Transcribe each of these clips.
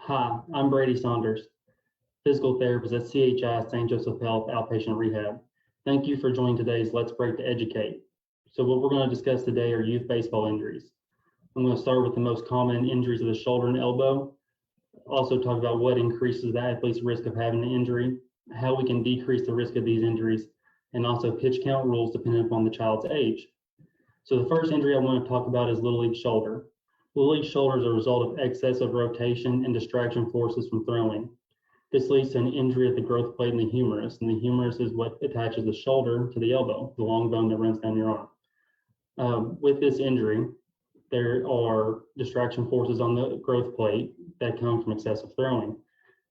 Hi, I'm Brady Saunders, physical therapist at CHI St. Joseph Health Outpatient Rehab. Thank you for joining today's Let's Break to Educate. So what we're going to discuss today are youth baseball injuries. I'm going to start with the most common injuries of the shoulder and elbow, also talk about what increases the athlete's risk of having the injury, how we can decrease the risk of these injuries, and also pitch count rules depending upon the child's age. So the first injury I want to talk about is Little League shoulder. Little League shoulder is a result of excessive rotation and distraction forces from throwing. This leads to an injury at the growth plate and the humerus, and the humerus is what attaches the shoulder to the elbow, the long bone that runs down your arm. With this injury, there are distraction forces on the growth plate that come from excessive throwing.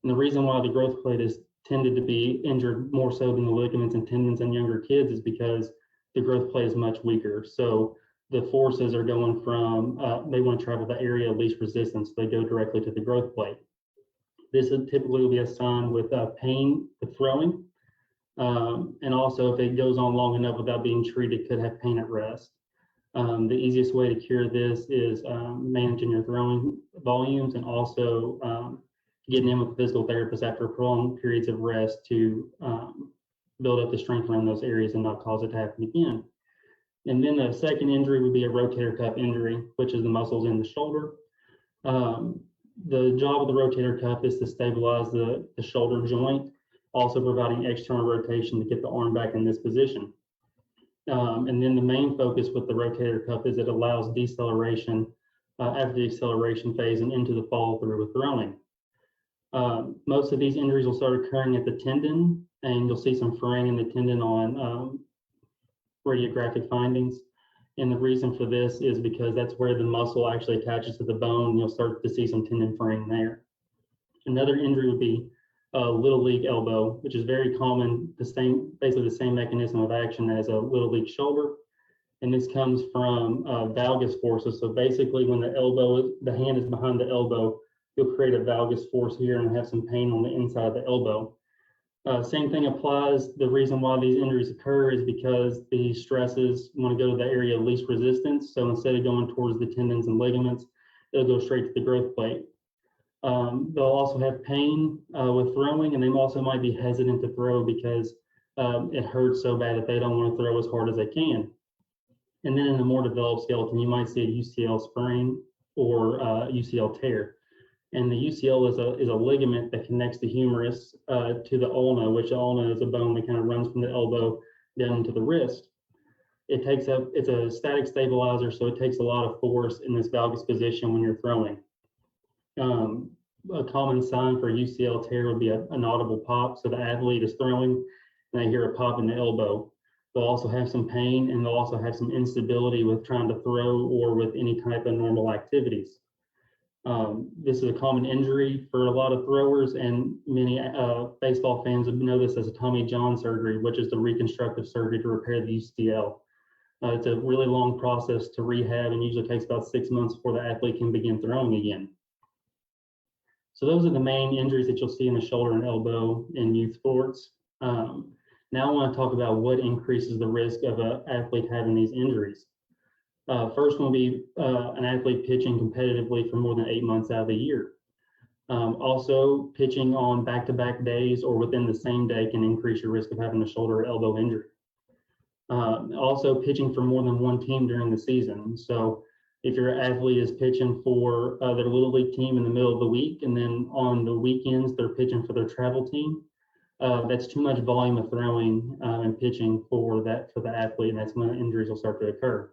And the reason why the growth plate is tended to be injured more so than the ligaments and tendons in younger kids is because the growth plate is much weaker. So the forces are going from, they want to travel the area of least resistance, so they go directly to the growth plate. This would typically be a sign with pain with throwing. And also if it goes on long enough without being treated, could have pain at rest. The easiest way to cure this is managing your throwing volumes and also getting in with a physical therapist after prolonged periods of rest to build up the strength around those areas and not cause it to happen again. And then the second injury would be a rotator cuff injury, which is the muscles in the shoulder. The job of the rotator cuff is to stabilize the shoulder joint, also providing external rotation to get the arm back in this position. And then the main focus with the rotator cuff is it allows deceleration after the acceleration phase and into the follow through with throwing. Most of these injuries will start occurring at the tendon, and you'll see some fraying in the tendon on radiographic findings. And the reason for this is because that's where the muscle actually attaches to the bone, and you'll start to see some tendon fraying there. Another injury would be Little League elbow, which is very common, basically the same mechanism of action as a Little League shoulder. And this comes from valgus forces. So basically when the hand is behind the elbow, you'll create a valgus force here and have some pain on the inside of the elbow. Same thing applies. The reason why these injuries occur is because the stresses want to go to the area of least resistance. So instead of going towards the tendons and ligaments, they'll go straight to the growth plate. They'll also have pain with throwing, and they also might be hesitant to throw because it hurts so bad that they don't want to throw as hard as they can. And then in a more developed skeleton, you might see a UCL sprain or Ucl tear. And the UCL is a ligament that connects the humerus to the ulna, which the ulna is a bone that kind of runs from the elbow down to the wrist. It's a static stabilizer, so it takes a lot of force in this valgus position when you're throwing. A common sign for UCL tear would be an audible pop. So the athlete is throwing and they hear a pop in the elbow. They'll also have some pain, and they'll also have some instability with trying to throw or with any type of normal activities. This is a common injury for a lot of throwers, and many baseball fans would know this as a Tommy John surgery, which is the reconstructive surgery to repair the UCL. It's a really long process to rehab and usually takes about 6 months before the athlete can begin throwing again. So those are the main injuries that you'll see in the shoulder and elbow in youth sports. Now I want to talk about what increases the risk of an athlete having these injuries. First one will be an athlete pitching competitively for more than 8 months out of the year. Also, pitching on back-to-back days or within the same day can increase your risk of having a shoulder or elbow injury. Also, pitching for more than one team during the season. So if your athlete is pitching for their Little League team in the middle of the week, and then on the weekends they're pitching for their travel team, that's too much volume of throwing and pitching for the athlete, and that's when injuries will start to occur.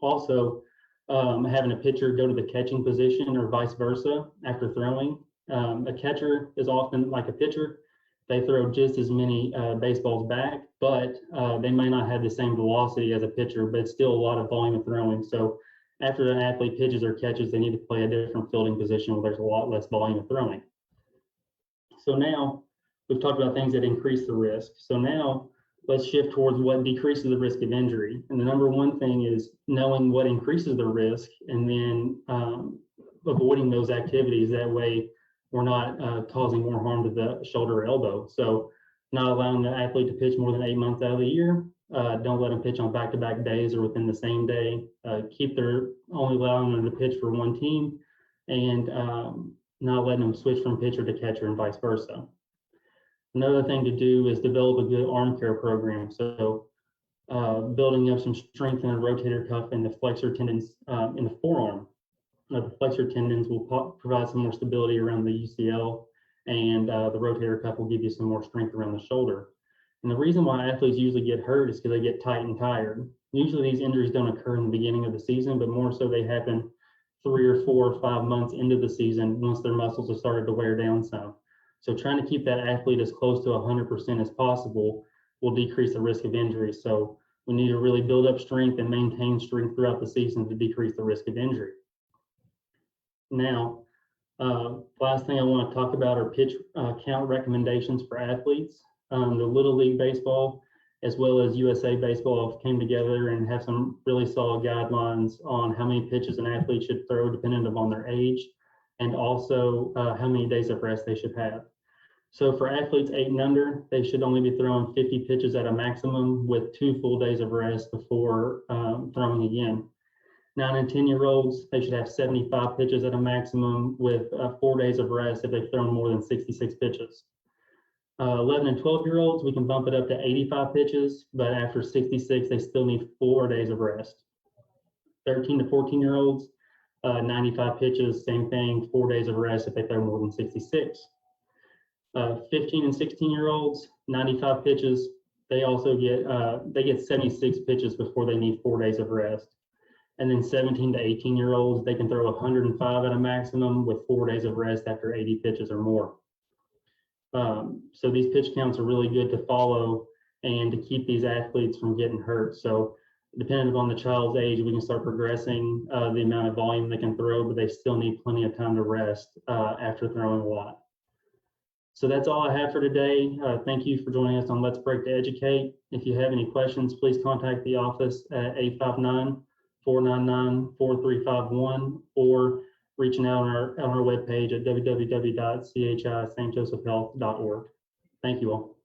Also, having a pitcher go to the catching position or vice versa after throwing. A catcher is often like a pitcher. They throw just as many baseballs back, but they may not have the same velocity as a pitcher, but it's still a lot of volume of throwing. So after an athlete pitches or catches, they need to play a different fielding position where there's a lot less volume of throwing. So now we've talked about things that increase the risk. So now let's shift towards what decreases the risk of injury. And the number one thing is knowing what increases the risk and then avoiding those activities. That way we're not causing more harm to the shoulder or elbow. So not allowing the athlete to pitch more than 8 months out of the year. Don't let them pitch on back-to-back days or within the same day. Only allowing them to pitch for one team, and not letting them switch from pitcher to catcher and vice versa. Another thing to do is develop a good arm care program. So building up some strength in the rotator cuff and the flexor tendons in the forearm. The flexor tendons will provide some more stability around the UCL, and the rotator cuff will give you some more strength around the shoulder. And the reason why athletes usually get hurt is because they get tight and tired. Usually these injuries don't occur in the beginning of the season, but more so they happen 3 or 4 or 5 months into the season once their muscles have started to wear down some. So trying to keep that athlete as close to 100% as possible will decrease the risk of injury. So we need to really build up strength and maintain strength throughout the season to decrease the risk of injury. Now, last thing I want to talk about are pitch count recommendations for athletes. The Little League Baseball as well as USA Baseball came together and have some really solid guidelines on how many pitches an athlete should throw dependent upon their age, and also how many days of rest they should have. So for athletes 8 and under, they should only be throwing 50 pitches at a maximum with 2 full days of rest before throwing again. 9 and 10-year-olds, they should have 75 pitches at a maximum with 4 days of rest if they've thrown more than 66 pitches. 11 and 12-year-olds, we can bump it up to 85 pitches, but after 66, they still need 4 days of rest. 13 to 14-year-olds, 95 pitches, same thing, 4 days of rest if they throw more than 66. 15 and 16-year-olds, 95 pitches, they also get 76 pitches before they need 4 days of rest. And then 17 to 18-year-olds, they can throw 105 at a maximum with 4 days of rest after 80 pitches or more. So these pitch counts are really good to follow and to keep these athletes from getting hurt. So depending upon the child's age, we can start progressing the amount of volume they can throw, but they still need plenty of time to rest after throwing a lot. So that's all I have for today. Thank you for joining us on Let's Break to Educate. If you have any questions, please contact the office at 859-499-4351 or reaching out on our webpage at www.chisanjosephhealth.org. Thank you all.